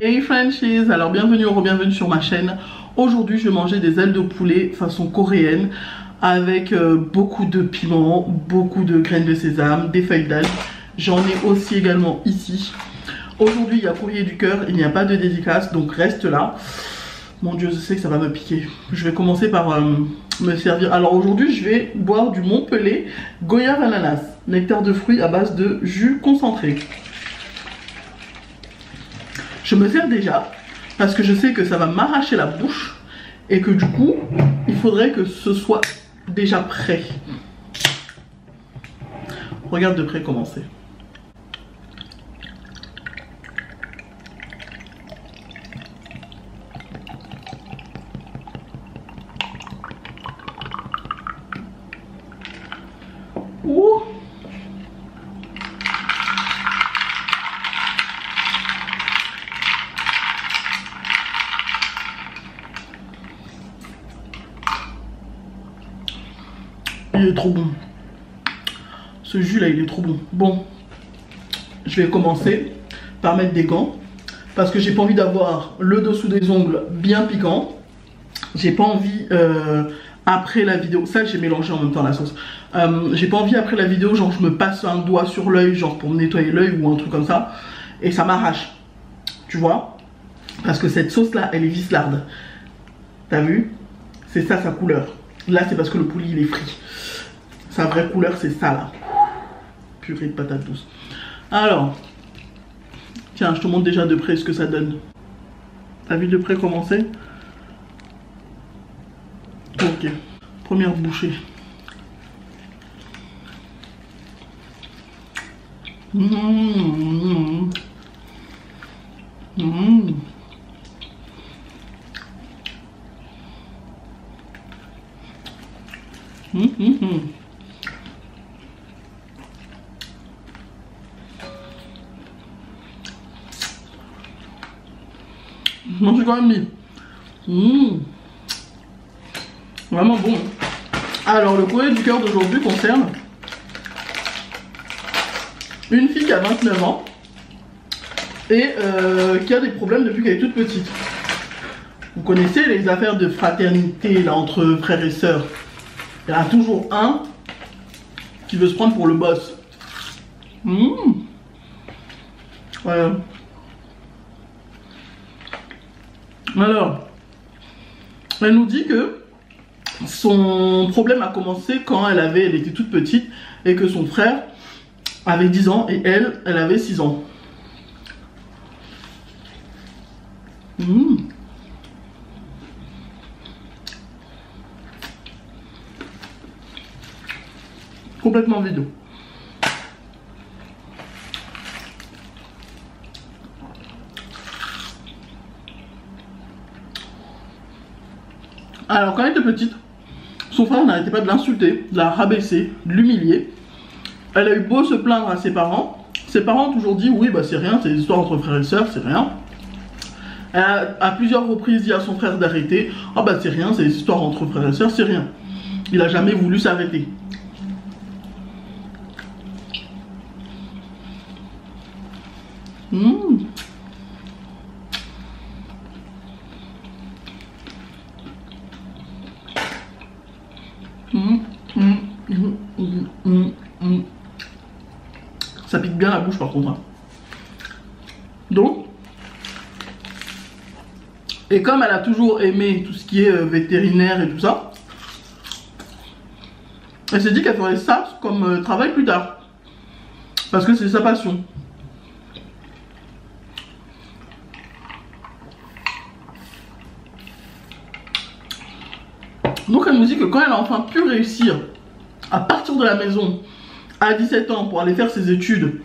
Hey Frenchies, alors bienvenue ou re-bienvenue sur ma chaîne. Aujourd'hui je vais manger des ailes de poulet façon coréenne avec beaucoup de piment, beaucoup de graines de sésame, des feuilles d'algues. J'en ai aussi également ici. Aujourd'hui il y a courrier du cœur, il n'y a pas de dédicace donc reste là. Mon dieu, je sais que ça va me piquer. Je vais commencer par me servir. Alors aujourd'hui je vais boire du Montpellier goyave ananas, nectar de fruits à base de jus concentré. Je me sers déjà parce que je sais que ça va m'arracher la bouche et que du coup, il faudrait que ce soit déjà prêt. Regarde de près comment c'est. Ouh. Il est trop bon. Ce jus là il est trop bon. Bon, je vais commencer par mettre des gants parce que j'ai pas envie d'avoir le dessous des ongles bien piquant. J'ai pas envie après la vidéo, ça j'ai mélangé en même temps la sauce. J'ai pas envie après la vidéo genre je me passe un doigt sur l'œil genre pour me nettoyer l'œil ou un truc comme ça et ça m'arrache. Tu vois? Parce que cette sauce là elle est vislarde. T'as vu? C'est ça sa couleur. Là c'est parce que le poulet il est frit. Sa vraie couleur c'est ça là. Purée de patates douces. Alors, tiens je te montre déjà de près ce que ça donne. T'as vu de près comment c'est? Ok, première bouchée. Mmh. Mmh. Moi j'ai quand même mis. Vraiment bon. Alors le courrier du cœur d'aujourd'hui concerne une fille qui a 29 ans et qui a des problèmes depuis qu'elle est toute petite. Vous connaissez les affaires de fraternité là entre frères et sœurs. Il y en a toujours un qui veut se prendre pour le boss. Voilà. Alors, elle nous dit que son problème a commencé quand elle était toute petite et que son frère avait 10 ans et elle avait 6 ans. Complètement vide. Alors quand elle était petite, son frère n'arrêtait pas de l'insulter, de la rabaisser, de l'humilier. Elle a eu beau se plaindre à ses parents ont toujours dit oui bah c'est rien, c'est des histoires entre frères et sœurs, c'est rien. Elle a à plusieurs reprises dit à son frère d'arrêter, oh bah c'est rien, c'est des histoires entre frères et sœurs, c'est rien. Il a jamais voulu s'arrêter. Ça pique bien la bouche par contre. Donc, et comme elle a toujours aimé tout ce qui est vétérinaire et tout ça, elle s'est dit qu'elle ferait ça comme travail plus tard. Parce que c'est sa passion. Donc elle nous dit que quand elle a enfin pu réussir à partir de la maison à 17 ans pour aller faire ses études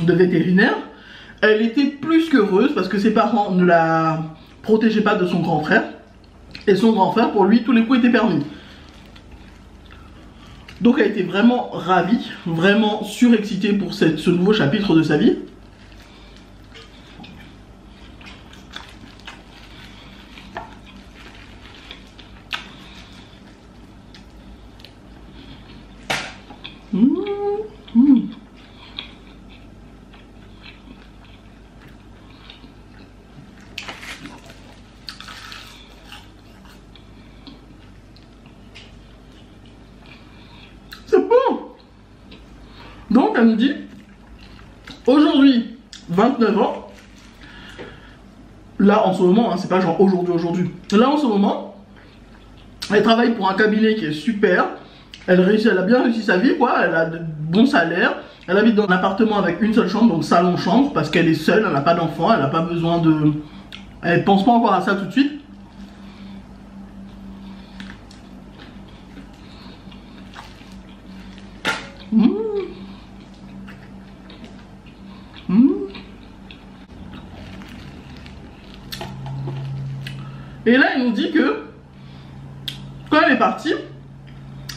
de vétérinaire, elle était plus qu'heureuse parce que ses parents ne la protégeaient pas de son grand frère. Et son grand frère, pour lui, tous les coups étaient permis. Donc elle était vraiment ravie, vraiment surexcitée pour ce nouveau chapitre de sa vie. Donc elle nous dit, aujourd'hui, 29 ans, là en ce moment, hein, c'est pas genre aujourd'hui, là en ce moment, elle travaille pour un cabinet qui est super, elle a bien réussi sa vie, quoi, elle a de bons salaires, elle habite dans un appartement avec une seule chambre, donc salon-chambre, parce qu'elle est seule, elle n'a pas d'enfant, elle n'a pas besoin de... Elle pense pas encore à ça tout de suite. Et là, il nous dit que quand elle est partie,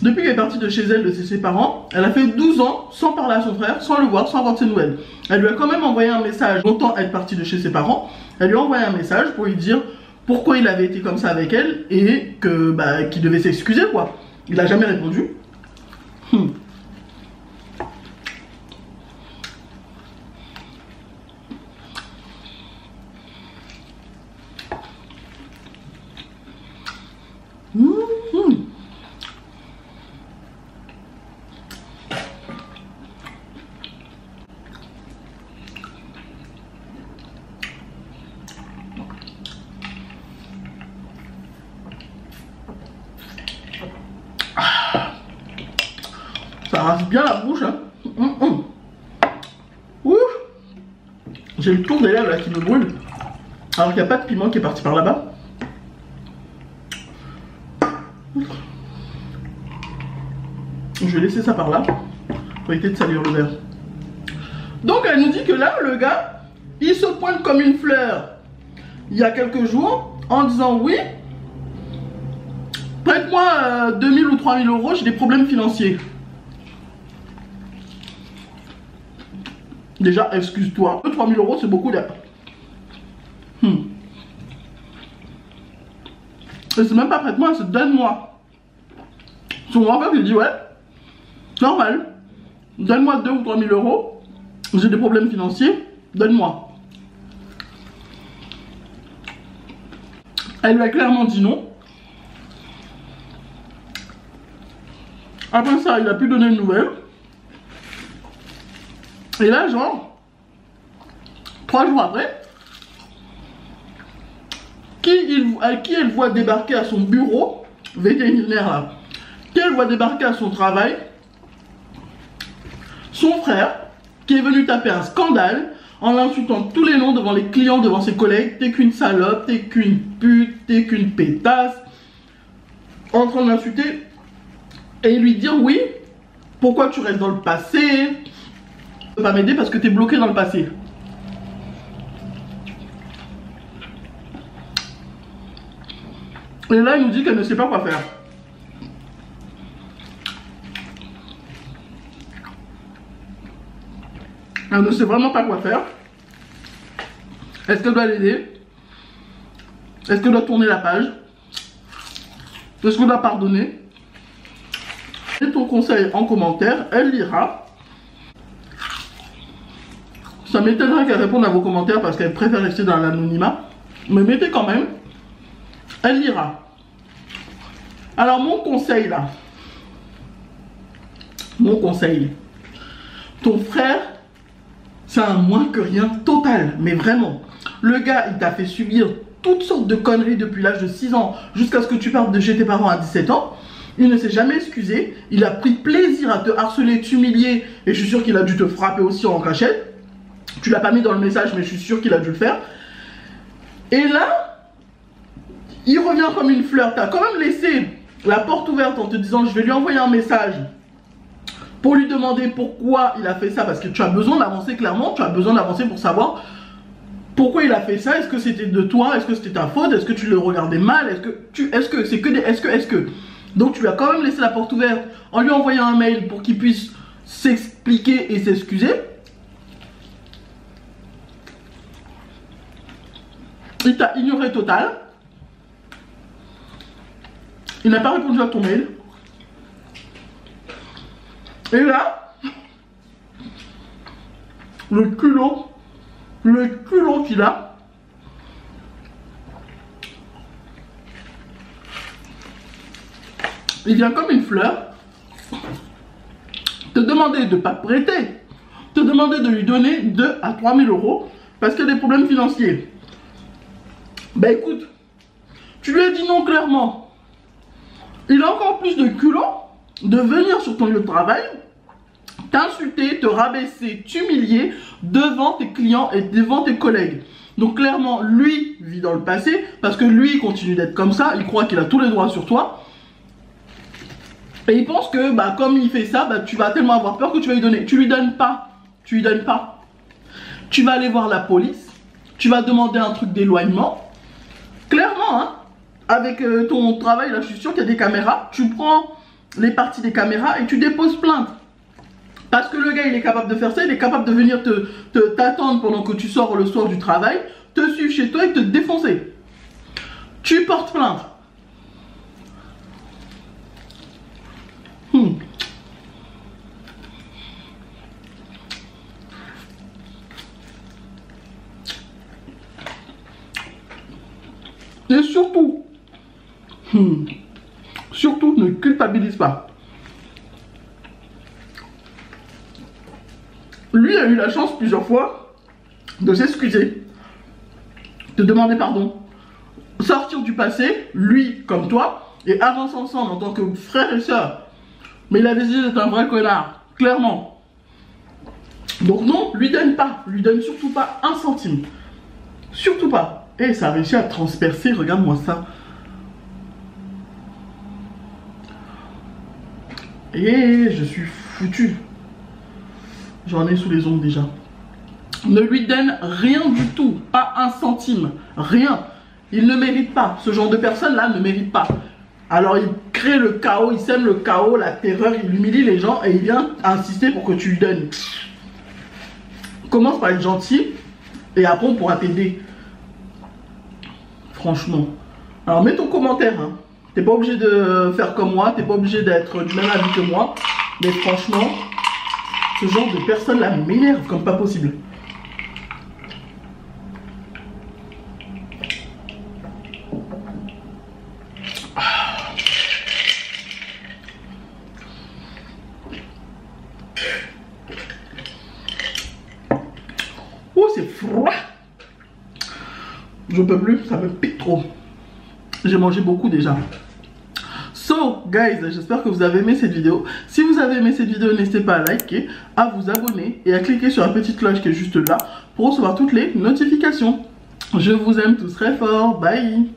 depuis qu'elle est partie de chez elle, de ses parents, elle a fait 12 ans sans parler à son frère, sans le voir, sans avoir de ses nouvelles. Elle lui a quand même envoyé un message, longtemps être partie de chez ses parents, elle lui a envoyé un message pour lui dire pourquoi il avait été comme ça avec elle et que qu'il devait s'excuser, quoi. Il n'a jamais répondu. Ça rase bien la bouche, hein. J'ai le tour des lèvres là qui me brûle. Alors qu'il n'y a pas de piment qui est parti par là-bas. Je vais laisser ça par là pour éviter de salir le verre. Donc elle nous dit que là, le gars, il se pointe comme une fleur il y a quelques jours en disant oui, prête-moi 2000 ou 3000 euros, j'ai des problèmes financiers. Déjà, excuse-toi. 3000 euros, c'est beaucoup là. Et c'est même pas prête-moi, c'est donne-moi. Son grand-père lui dit ouais, normal. Donne-moi 2 ou 3000 euros. J'ai des problèmes financiers, donne-moi. Elle lui a clairement dit non. Après ça, il a pu donner une nouvelle. Et là, genre, 3 jours après, qui elle voit débarquer à son bureau, vétérinaire là, qui elle voit débarquer à son travail, son frère, qui est venu taper un scandale en l'insultant tous les noms devant les clients, devant ses collègues, t'es qu'une salope, t'es qu'une pute, t'es qu'une pétasse, en train de l'insulter, et lui dire oui, pourquoi tu restes dans le passé, tu peux pas m'aider parce que t'es bloqué dans le passé. Et là, il nous dit qu'elle ne sait pas quoi faire. Elle ne sait vraiment pas quoi faire. Est-ce qu'elle doit l'aider? Est-ce qu'elle doit tourner la page? Est-ce qu'elle doit pardonner? Et ton conseil en commentaire, elle lira. Ça m'étonnerait qu'elle réponde à vos commentaires parce qu'elle préfère rester dans l'anonymat. Mais mettez quand même. Elle lira. Alors mon conseil là. Mon conseil. Ton frère, c'est un moins que rien total. Mais vraiment. Le gars, il t'a fait subir toutes sortes de conneries depuis l'âge de 6 ans jusqu'à ce que tu partes de chez tes parents à 17 ans. Il ne s'est jamais excusé. Il a pris plaisir à te harceler, t'humilier. Et je suis sûr qu'il a dû te frapper aussi en cachette. Tu l'as pas mis dans le message, mais je suis sûr qu'il a dû le faire. Et là, il revient comme une fleur. Tu as quand même laissé la porte ouverte en te disant je vais lui envoyer un message pour lui demander pourquoi il a fait ça. Parce que tu as besoin d'avancer clairement. Tu as besoin d'avancer pour savoir pourquoi il a fait ça. Est-ce que c'était de toi? Est-ce que c'était ta faute? Est-ce que tu le regardais mal? Est-ce que c'est que des est-ce que. Donc tu lui as quand même laissé la porte ouverte en lui envoyant un mail pour qu'il puisse s'expliquer et s'excuser. Il t'a ignoré total. Il n'a pas répondu à ton mail. Et là, le culot qu'il a, il vient comme une fleur te demander de ne pas prêter, te demander de lui donner 2 à 3 000 euros parce qu'il y a des problèmes financiers. Ben écoute, tu lui as dit non clairement. Il a encore plus de culot de venir sur ton lieu de travail, t'insulter, te rabaisser, t'humilier devant tes clients et devant tes collègues. Donc clairement, lui vit dans le passé parce que lui il continue d'être comme ça, il croit qu'il a tous les droits sur toi. Et il pense que bah, comme il fait ça, bah, tu vas tellement avoir peur que tu vas lui donner. Tu lui donnes pas. Tu lui donnes pas. Tu vas aller voir la police. Tu vas demander un truc d'éloignement. Clairement, hein, avec ton travail, là, je suis sûr qu'il y a des caméras. Tu prends les parties des caméras et tu déposes plainte. Parce que le gars, il est capable de faire ça. Il est capable de venir t'attendre pendant que tu sors le soir du travail, te suivre chez toi et te défoncer. Tu portes plainte. Et surtout, ne culpabilise pas. Lui a eu la chance plusieurs fois de s'excuser, de demander pardon, sortir du passé, lui comme toi, et avancer ensemble en tant que frère et soeur. Mais il a décidé d'être un vrai connard, clairement. Donc non, lui donne pas, lui donne surtout pas 1 centime. Surtout pas. Et ça a réussi à transpercer, regarde-moi ça. Et je suis foutu. J'en ai sous les ongles déjà. Ne lui donne rien du tout, pas 1 centime, rien. Il ne mérite pas, ce genre de personne-là ne mérite pas. Alors il crée le chaos, il sème le chaos, la terreur, il humilie les gens et il vient insister pour que tu lui donnes. Commence par être gentil et après on pourra t'aider. Franchement. Alors mets ton commentaire, hein. T'es pas obligé de faire comme moi, t'es pas obligé d'être du même avis que moi. Mais franchement, ce genre de personne-là m'énerve comme pas possible. Oh, c'est froid. Je peux plus, ça me pique trop. J'ai mangé beaucoup déjà. So, guys, j'espère que vous avez aimé cette vidéo. Si vous avez aimé cette vidéo, n'hésitez pas à liker, à vous abonner et à cliquer sur la petite cloche qui est juste là pour recevoir toutes les notifications. Je vous aime tous très fort. Bye.